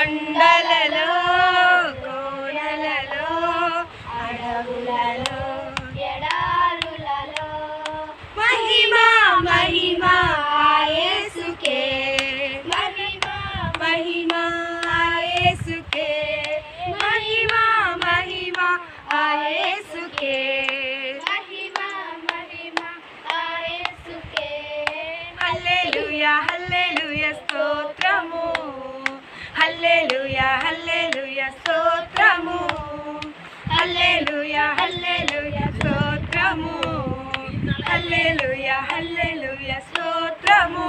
కొండలలో కోనలలో అడవులలో ఎడారులలో మహిమా మహిమా యేసుకే మహిమా మహిమా యేసుకే మహిమా మహిమా యేసుకే మహిమా మహిమా యేసుకే హల్లెలూయా హల్లెలూయా స్తోత్రము హల్లెలూయా హల్లెలూయా స్తోత్రము హల్లెలూయా హల్లెలూయా స్తోత్రము హల్లెలూయా హల్లెలూయా స్తోత్రము